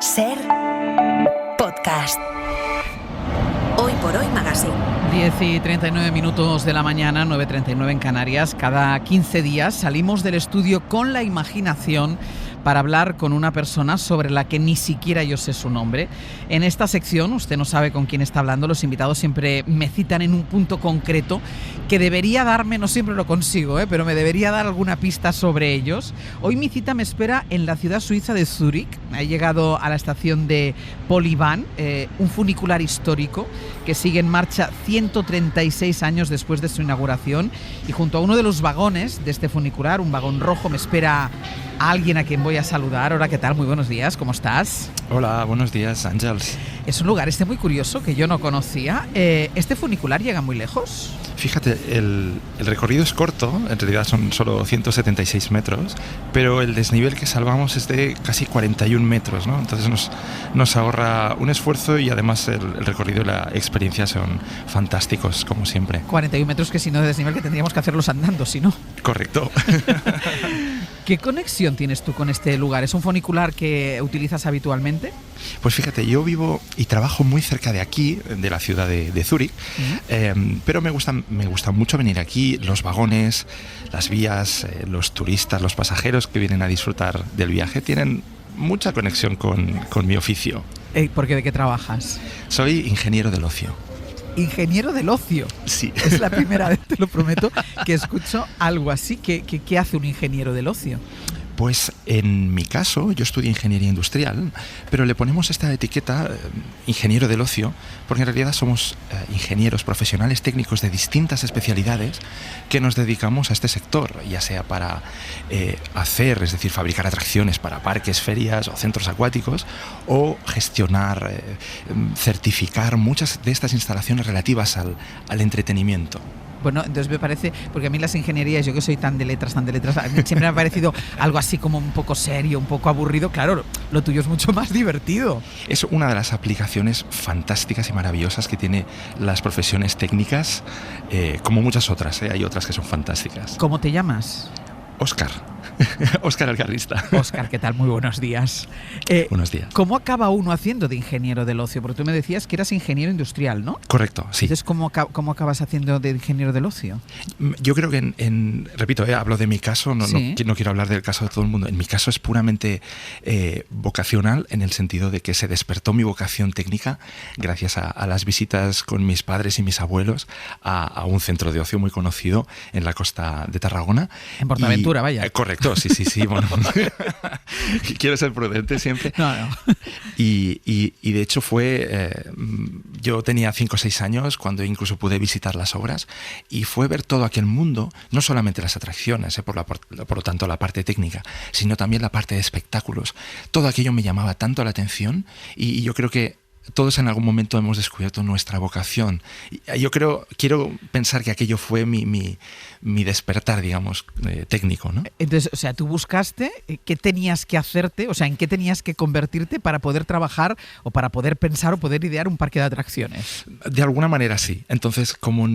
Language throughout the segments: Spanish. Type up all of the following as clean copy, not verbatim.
Ser podcast. Hoy por hoy Magazine. 10:39 de la mañana, 9:39 en Canarias. Cada 15 días salimos del estudio con la imaginación para hablar con una persona sobre la que ni siquiera yo sé su nombre. En esta sección, usted no sabe con quién está hablando, los invitados siempre me citan en un punto concreto que debería darme, no siempre lo consigo, pero me debería dar alguna pista sobre ellos. Hoy mi cita me espera en la ciudad suiza de Zúrich. He llegado a la estación de Polybahn, un funicular histórico que sigue en marcha 136 años después de su inauguración, y junto a uno de los vagones de este funicular, un vagón rojo, me espera a alguien a quien voy a saludar. Hola, ¿qué tal? Muy buenos días, ¿cómo estás? Hola, buenos días, Ángels. Es un lugar muy curioso que yo no conocía. ¿Este funicular llega muy lejos? Fíjate, el recorrido es corto, en realidad son solo 176 metros, pero el desnivel que salvamos es de casi 41 metros, ¿no? Entonces nos ahorra un esfuerzo y además el recorrido y la experiencia son fantásticos, como siempre. 41 metros que si no de desnivel que tendríamos que hacerlos andando, si no. Correcto. ¿Qué conexión tienes tú con este lugar? ¿Es un funicular que utilizas habitualmente? Pues fíjate, yo vivo y trabajo muy cerca de aquí, de la ciudad de Zúrich, pero me gusta mucho venir aquí, los vagones, las vías, los turistas, los pasajeros que vienen a disfrutar del viaje tienen mucha conexión con mi oficio. ¿Por qué? ¿De qué trabajas? Soy ingeniero del ocio. Ingeniero del ocio. Sí. Es la primera vez, te lo prometo, que escucho algo así. ¿Qué hace un ingeniero del ocio? Pues en mi caso, yo estudié ingeniería industrial, pero le ponemos esta etiqueta ingeniero del ocio, porque en realidad somos ingenieros profesionales técnicos de distintas especialidades que nos dedicamos a este sector, ya sea para hacer, es decir, fabricar atracciones para parques, ferias o centros acuáticos, o gestionar, certificar muchas de estas instalaciones relativas al entretenimiento. Bueno, entonces me parece, porque a mí las ingenierías, yo que soy tan de letras, a mí siempre me ha parecido algo así como un poco serio, un poco aburrido. Claro, lo tuyo es mucho más divertido. Es una de las aplicaciones fantásticas y maravillosas que tiene las profesiones técnicas, como muchas otras, hay otras que son fantásticas. ¿Cómo te llamas? Óscar. Óscar Alcarrista. Óscar, ¿qué tal? Muy buenos días. Buenos días. ¿Cómo acaba uno haciendo de ingeniero del ocio? Porque tú me decías que eras ingeniero industrial, ¿no? Correcto, sí. Entonces, ¿cómo acabas haciendo de ingeniero del ocio? Yo creo que repito, hablo de mi caso, no quiero hablar del caso de todo el mundo. En mi caso es puramente vocacional, en el sentido de que se despertó mi vocación técnica gracias a las visitas con mis padres y mis abuelos a un centro de ocio muy conocido en la costa de Tarragona. En Portaventura, vaya. Correcto, sí, bueno. Quiero ser prudente siempre. No. Y de hecho yo tenía 5 o 6 años cuando incluso pude visitar las obras, y fue ver todo aquel mundo, no solamente las atracciones, por lo tanto la parte técnica, sino también la parte de espectáculos. Todo aquello me llamaba tanto la atención, y yo creo que todos en algún momento hemos descubierto nuestra vocación. Yo quiero pensar que aquello fue mi despertar, digamos, técnico, ¿no? Entonces, o sea, tú buscaste qué tenías que hacerte, o sea, en qué tenías que convertirte para poder trabajar o para poder pensar o poder idear un parque de atracciones. De alguna manera sí. Entonces, como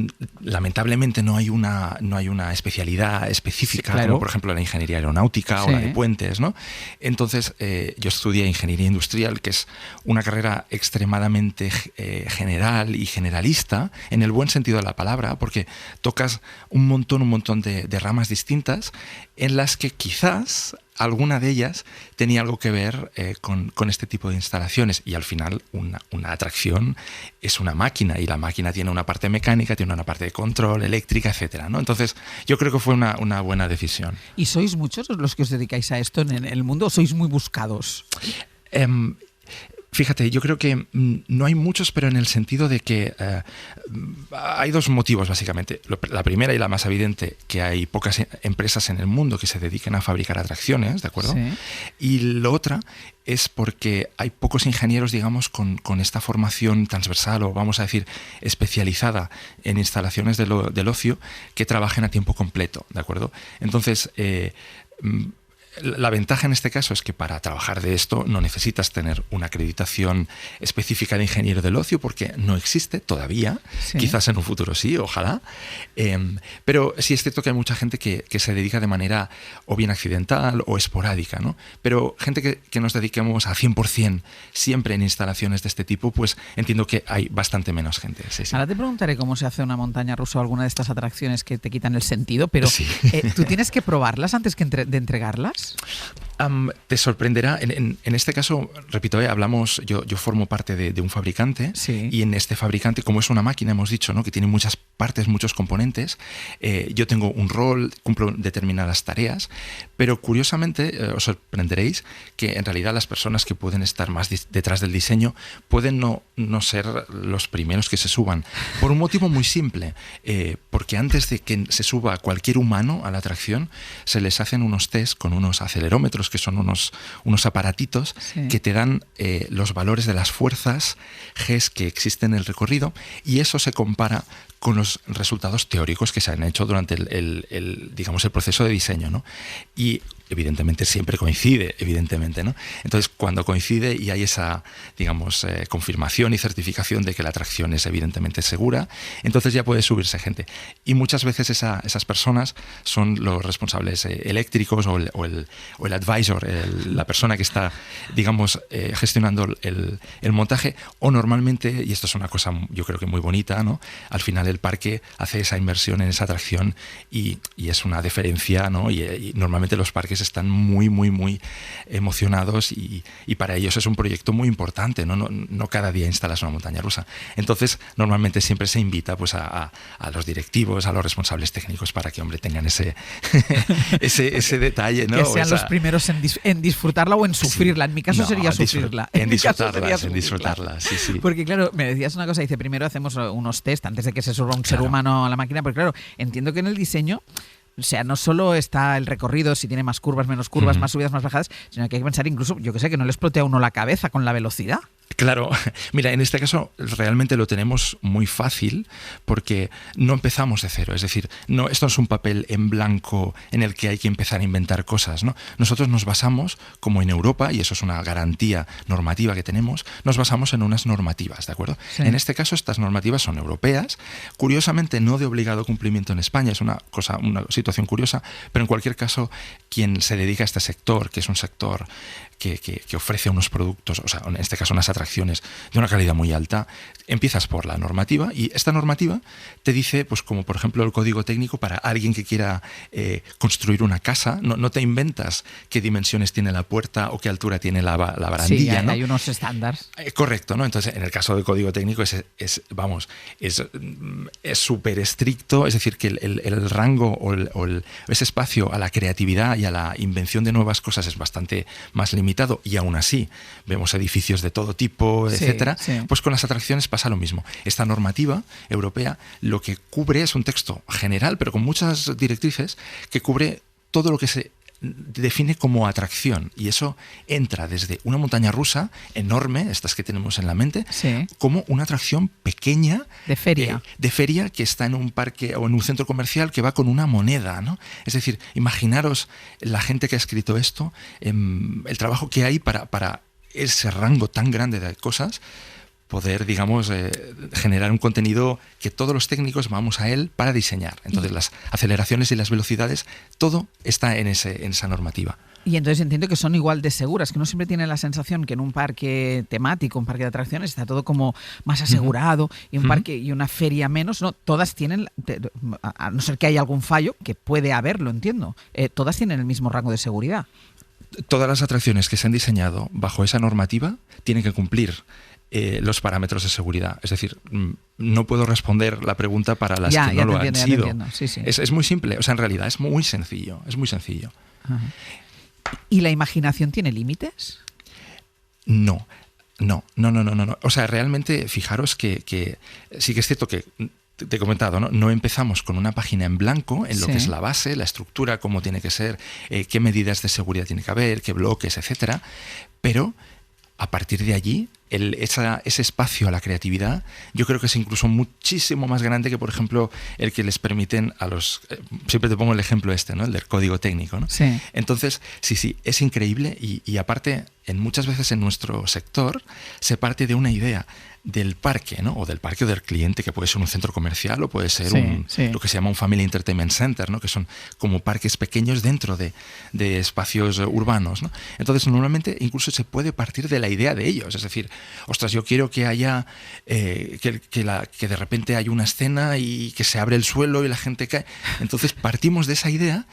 lamentablemente no hay una especialidad específica, claro, como por ejemplo la ingeniería aeronáutica o la de puentes, ¿no? Entonces, yo estudié ingeniería industrial, que es una carrera extremadamente general y generalista, en el buen sentido de la palabra, porque tocas un montón de ramas distintas, en las que quizás alguna de ellas tenía algo que ver con este tipo de instalaciones. Y al final una atracción es una máquina, y la máquina tiene una parte mecánica, tiene una parte de control, eléctrica, etcétera, ¿no? Entonces yo creo que fue una buena decisión. ¿Y sois muchos los que os dedicáis a esto en el mundo, o sois muy buscados? Fíjate, yo creo que no hay muchos, pero en el sentido de que hay dos motivos, básicamente. La primera y la más evidente, que hay pocas empresas en el mundo que se dediquen a fabricar atracciones, ¿de acuerdo? Sí. Y la otra es porque hay pocos ingenieros, digamos, con esta formación transversal, o vamos a decir especializada en instalaciones del ocio, que trabajen a tiempo completo, ¿de acuerdo? Entonces, la ventaja en este caso es que para trabajar de esto no necesitas tener una acreditación específica de ingeniero del ocio, porque no existe todavía. Sí. Quizás en un futuro sí, ojalá. Pero sí es cierto que hay mucha gente que se dedica de manera o bien accidental o esporádica, ¿no? Pero gente que nos dediquemos a 100% siempre en instalaciones de este tipo, pues entiendo que hay bastante menos gente. Sí, sí. Ahora te preguntaré cómo se hace una montaña rusa o alguna de estas atracciones que te quitan el sentido, pero sí. ¿Tú tienes que probarlas antes de entregarlas? Te sorprenderá. En este caso, repito, hablamos, yo formo parte de un fabricante, sí. Y en este fabricante, como es una máquina, hemos dicho, ¿no?, que tiene muchas partes, muchos componentes, yo tengo un rol, cumplo determinadas tareas, pero curiosamente os sorprenderéis que en realidad las personas que pueden estar más detrás del diseño pueden no ser los primeros que se suban, por un motivo muy simple, porque antes de que se suba cualquier humano a la atracción, se les hacen unos test con unos acelerómetros, que son unos aparatitos, sí, que te dan los valores de las fuerzas Gs que existen en el recorrido, y eso se compara con los resultados teóricos que se han hecho durante digamos, el proceso de diseño, ¿no? Y evidentemente siempre coincide, evidentemente, ¿no? Entonces, cuando coincide y hay esa, digamos, confirmación y certificación de que la atracción es evidentemente segura, entonces ya puede subirse gente. Y muchas veces esas personas son los responsables eléctricos o el advisor, la persona que está, digamos, gestionando el montaje, o normalmente, y esto es una cosa yo creo que muy bonita, ¿no?, al final el parque hace esa inversión en esa atracción y es una deferencia, ¿no? Y normalmente los parques están muy, muy, muy emocionados y para ellos es un proyecto muy importante, ¿no? No cada día instalas una montaña rusa. Entonces, normalmente siempre se invita, pues, a los directivos, a los responsables técnicos, para que, hombre, tengan ese detalle, ¿no? Que sean los primeros en disfrutarla o en sufrirla. En mi caso sería sufrirla. En disfrutarla, sí, sí. Porque, claro, me decías una cosa, dice, primero hacemos unos test antes de que se suba un ser humano a la máquina, porque claro, entiendo que en el diseño, o sea, no solo está el recorrido, si tiene más curvas, menos curvas, más subidas, más bajadas, sino que hay que pensar incluso, yo que sé, que no le explote a uno la cabeza con la velocidad. Claro, mira, en este caso realmente lo tenemos muy fácil porque no empezamos de cero, es decir, esto no es un papel en blanco en el que hay que empezar a inventar cosas, ¿no? Nosotros nos basamos, como en Europa, y eso es una garantía normativa que tenemos, nos basamos en unas normativas, ¿de acuerdo? Sí. En este caso estas normativas son europeas, curiosamente no de obligado cumplimiento en España, es una situación curiosa, pero en cualquier caso quien se dedica a este sector, que es un sector que ofrece unos productos, o sea, en este caso unas atracciones de una calidad muy alta, empiezas por la normativa, y esta normativa te dice, pues como por ejemplo el código técnico para alguien que quiera construir una casa, no te inventas qué dimensiones tiene la puerta o qué altura tiene la barandilla, sí, ¿no? Hay unos estándares. Correcto, ¿no? Entonces, en el caso del código técnico es súper estricto, es decir, que el rango o ese espacio a la creatividad y a la invención de nuevas cosas es bastante más limitado, y aún así vemos edificios de todo tipo, etcétera. Sí. Pues con las atracciones pasa lo mismo. Esta normativa europea lo que cubre es un texto general, pero con muchas directrices, que cubre todo lo que se define como atracción, y eso entra desde una montaña rusa enorme, estas que tenemos en la mente, sí, como una atracción pequeña de feria, que está en un parque o en un centro comercial que va con una moneda, ¿no? Es decir, imaginaros la gente que ha escrito esto, el trabajo que hay para ese rango tan grande de cosas, poder, digamos, generar un contenido que todos los técnicos vamos a él para diseñar. Entonces, las aceleraciones y las velocidades, todo está en esa normativa. Y entonces entiendo que son igual de seguras, que uno siempre tiene la sensación que en un parque temático, un parque de atracciones, está todo como más asegurado, y un parque y una feria menos, no, todas tienen, a no ser que haya algún fallo, que puede haberlo, entiendo, todas tienen el mismo rango de seguridad. Todas las atracciones que se han diseñado bajo esa normativa tienen que cumplir los parámetros de seguridad. Es decir, no puedo responder la pregunta para las que no lo han sido. Sí, sí. Es muy simple, o sea, en realidad es muy sencillo, es muy sencillo. Ajá. ¿Y la imaginación tiene límites? No. O sea, realmente, fijaros que sí que es cierto que te he comentado, ¿no? No empezamos con una página en blanco en lo que es la base, la estructura, cómo tiene que ser, qué medidas de seguridad tiene que haber, qué bloques, etcétera, pero a partir de allí ese espacio a la creatividad, yo creo que es incluso muchísimo más grande que, por ejemplo, el que les permiten a los... siempre te pongo el ejemplo ¿no? El del código técnico, ¿no? Sí. Entonces, sí, es increíble y aparte, muchas veces en nuestro sector se parte de una idea del parque, ¿no? O del parque o del cliente, que puede ser un centro comercial o puede ser lo que se llama un Family Entertainment Center, ¿no? Que son como parques pequeños dentro de espacios urbanos, ¿no? Entonces, normalmente incluso se puede partir de la idea de ellos, es decir, ostras, yo quiero que haya que de repente hay una escena y que se abre el suelo y la gente cae. Entonces, partimos de esa idea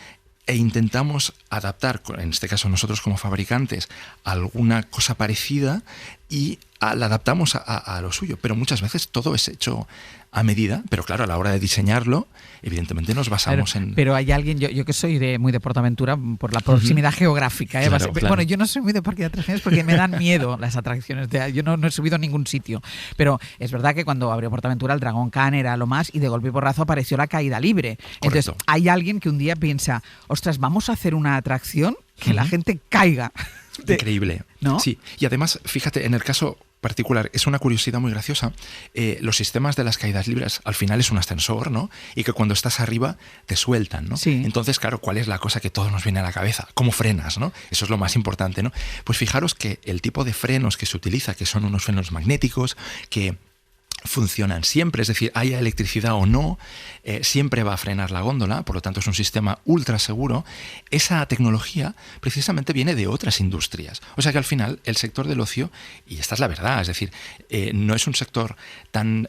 e intentamos adaptar, en este caso nosotros como fabricantes, alguna cosa parecida y la adaptamos a lo suyo. Pero muchas veces todo es hecho a medida, pero claro, a la hora de diseñarlo, evidentemente nos basamos en... Pero hay alguien, yo que soy muy de PortAventura, por la proximidad geográfica, Claro. Bueno, yo no soy muy de parque de atracciones porque me dan miedo las atracciones, yo no he subido a ningún sitio, pero es verdad que cuando abrió PortAventura el Dragon Khan era lo más y de golpe y porrazo apareció la caída libre. Entonces hay alguien que un día piensa, ostras, vamos a hacer una atracción que la gente caiga. Increíble, ¿no? Sí, y además, fíjate, en el caso particular, es una curiosidad muy graciosa, los sistemas de las caídas libres al final es un ascensor, ¿no? Y que cuando estás arriba te sueltan, ¿no? Sí. Entonces, claro, ¿cuál es la cosa que todos nos viene a la cabeza? ¿Cómo frenas, no? Eso es lo más importante, ¿no? Pues fijaros que el tipo de frenos que se utiliza, que son unos frenos magnéticos, que funcionan siempre, es decir, haya electricidad o no, siempre va a frenar la góndola, por lo tanto es un sistema ultra seguro. Esa tecnología precisamente viene de otras industrias. O sea que al final el sector del ocio, y esta es la verdad, es decir, no es un sector tan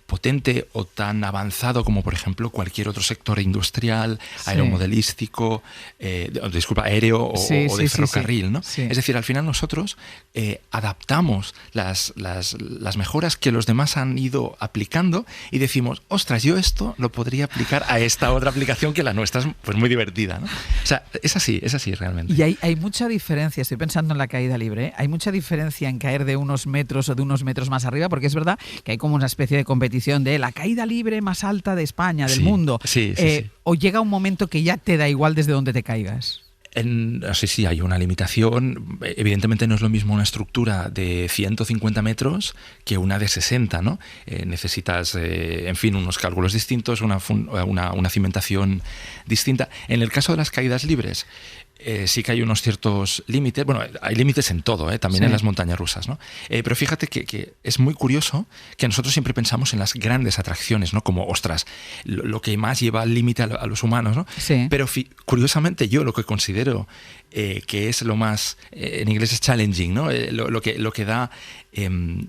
potente o tan avanzado como por ejemplo cualquier otro sector industrial, aeromodelístico, aéreo o de ferrocarril, ¿no? Sí. Es decir, al final nosotros adaptamos las mejoras que los demás han ido aplicando y decimos, ostras, yo esto lo podría aplicar a esta otra aplicación que la nuestra es pues muy divertida, ¿no? O sea, es así realmente. Y hay mucha diferencia, estoy pensando en la caída libre, hay mucha diferencia en caer de unos metros o de unos metros más arriba, porque es verdad que hay como una especie de competición de la caída libre más alta de España, del mundo. Sí. O llega un momento que ya te da igual desde donde te caigas. Sí, hay una limitación. Evidentemente no es lo mismo una estructura de 150 metros que una de 60, ¿no? Necesitas, en fin, unos cálculos distintos, una cimentación distinta. En el caso de las caídas libres, sí que hay unos ciertos límites. Bueno, hay límites en todo, también en las montañas rusas, ¿no? Pero fíjate que es muy curioso que nosotros siempre pensamos en las grandes atracciones, ¿no? Como, ostras, lo que más lleva al límite a los humanos, ¿no? Sí. Pero curiosamente yo lo que considero que es lo más, en inglés es challenging, ¿no? Lo que da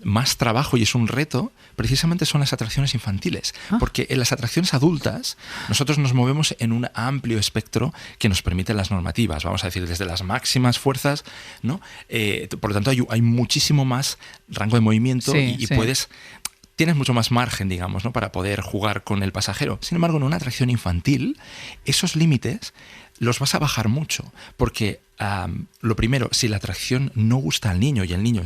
más trabajo y es un reto, precisamente son las atracciones infantiles. Porque en las atracciones adultas nosotros nos movemos en un amplio espectro que nos permiten las normativas, vamos a decir, desde las máximas fuerzas, ¿no? Por lo tanto hay muchísimo más rango de movimiento y tienes mucho más margen, digamos, ¿no? Para poder jugar con el pasajero. Sin embargo, en una atracción infantil, esos límites los vas a bajar mucho, porque lo primero, si la atracción no gusta al niño y el niño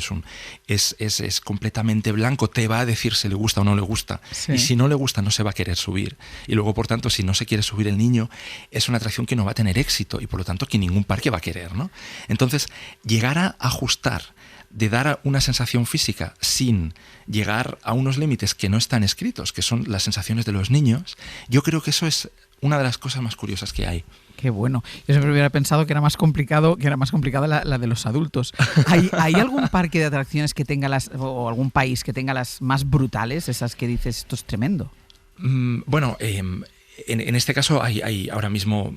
es completamente blanco, te va a decir si le gusta o no le gusta. Sí. Y si no le gusta, no se va a querer subir. Y luego, por tanto, si no se quiere subir el niño, es una atracción que no va a tener éxito y por lo tanto que ningún parque va a querer, ¿no? Entonces, llegar a ajustar, de dar una sensación física sin llegar a unos límites que no están escritos, que son las sensaciones de los niños, yo creo que eso es una de las cosas más curiosas que hay. Qué bueno. Yo siempre hubiera pensado que era más complicada la de los adultos. ¿Hay algún parque de atracciones que tenga o algún país que tenga las más brutales, esas que dices, esto es tremendo? Bueno, en este caso hay ahora mismo,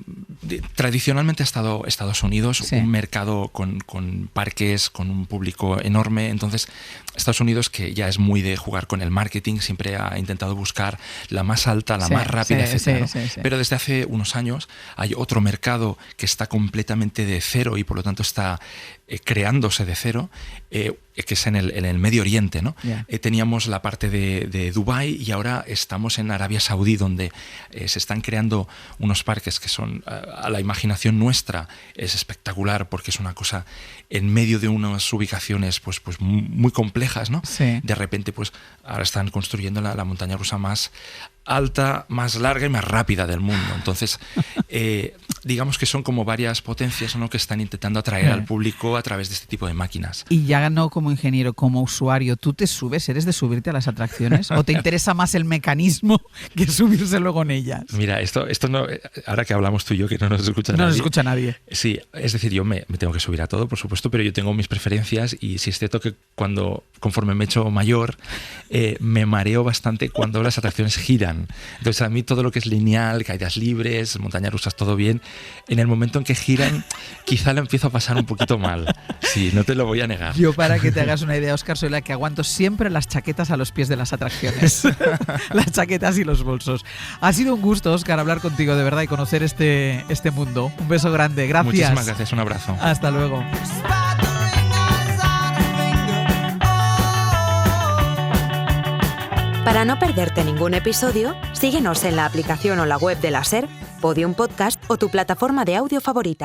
tradicionalmente ha estado Estados Unidos, un mercado con parques, con un público enorme. Entonces, Estados Unidos, que ya es muy de jugar con el marketing, siempre ha intentado buscar la más alta, la más rápida, etc. ¿no? Pero desde hace unos años hay otro mercado que está completamente de cero y por lo tanto está creándose de cero, que es en el Medio Oriente, ¿no? Teníamos la parte de Dubái y ahora estamos en Arabia Saudí, donde se se están creando unos parques que son, a la imaginación nuestra, es espectacular porque es una cosa en medio de unas ubicaciones pues muy complejas, ¿no? Sí. De repente, pues ahora están construyendo la montaña rusa más alta, más larga y más rápida del mundo. Entonces, digamos que son como varias potencias, ¿no?, que están intentando atraer al público a través de este tipo de máquinas. Y ya no como ingeniero, como usuario, ¿tú te subes? ¿Eres de subirte a las atracciones? ¿O te interesa más el mecanismo que subirse luego en ellas? Mira, esto no, ahora que hablamos tú y yo, que no nos escucha nadie. No nos escucha nadie. Sí, es decir, yo me tengo que subir a todo, por supuesto, pero yo tengo mis preferencias y sí es cierto que conforme me he hecho mayor, me mareo bastante cuando las atracciones giran. Entonces a mí todo lo que es lineal, caídas libres, montañas rusas, todo bien. En el momento en que giran, quizá lo empiezo a pasar un poquito mal. Sí, no te lo voy a negar. Yo, para que te hagas una idea, Óscar, soy la que aguanto siempre las chaquetas a los pies de las atracciones. Las chaquetas y los bolsos. Ha sido un gusto, Óscar, hablar contigo de verdad y conocer este mundo. Un beso grande. Gracias. Muchísimas gracias. Un abrazo. Hasta luego. Para no perderte ningún episodio, síguenos en la aplicación o la web de la SER, Podium Podcast o tu plataforma de audio favorita.